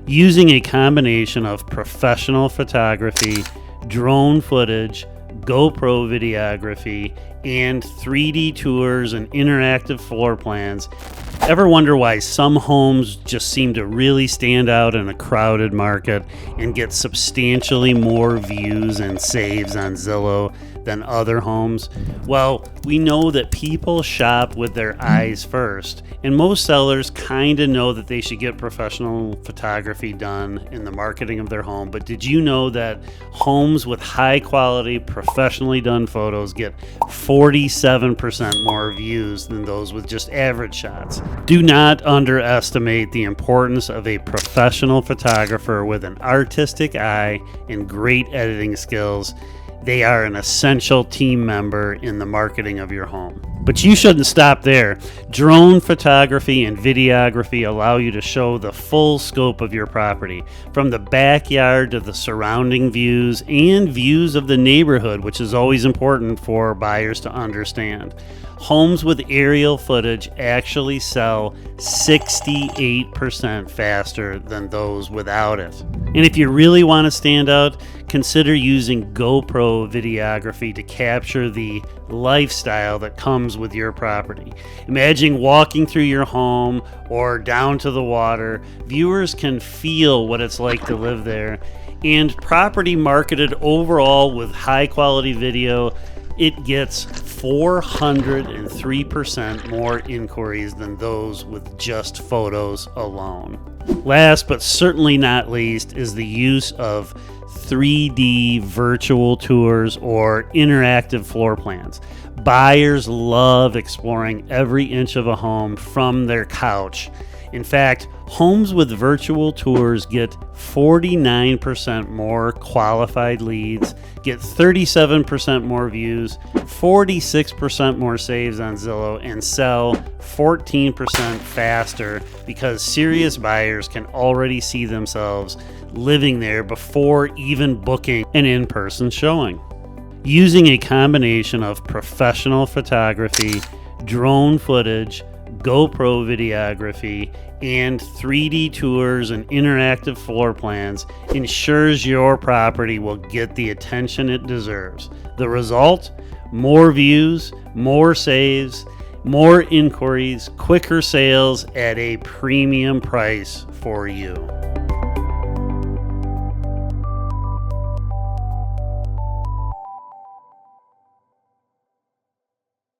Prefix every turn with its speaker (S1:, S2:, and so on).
S1: Using a combination of professional photography, drone footage, GoPro videography, and 3D tours and interactive floor plans. Ever wonder why some homes just seem to really stand out in a crowded market and get substantially more views and saves on Zillow than other homes? Well, we know that people shop with their eyes first, and most sellers kind of know that they should get professional photography done in the marketing of their home. But did you know that homes with high quality, professionally done photos get 47% more views than those with just average shots? Do not underestimate the importance of a professional photographer with an artistic eye and great editing skills. They are an essential team member in the marketing of your home. But you shouldn't stop there. Drone photography and videography allow you to show the full scope of your property, from the backyard to the surrounding views and views of the neighborhood, which is always important for buyers to understand. Homes with aerial footage actually sell 68% faster than those without it. And if you really want to stand out, consider using GoPro videography to capture the lifestyle that comes with your property. Imagine walking through your home or down to the water. Viewers can feel what it's like to live there. And property marketed overall with high quality video, it gets 403% more inquiries than those with just photos alone. Last but certainly not least is the use of 3D virtual tours or interactive floor plans. Buyers love exploring every inch of a home from their couch. In fact, homes with virtual tours get 49% more qualified leads, get 37% more views, 46% more saves on Zillow, and sell 14% faster because serious buyers can already see themselves living there before even booking an in-person showing. Using a combination of professional photography, drone footage, GoPro videography, and 3D tours and interactive floor plans ensures your property will get the attention it deserves. The result? More views, more saves, more inquiries, quicker sales at a premium price for you.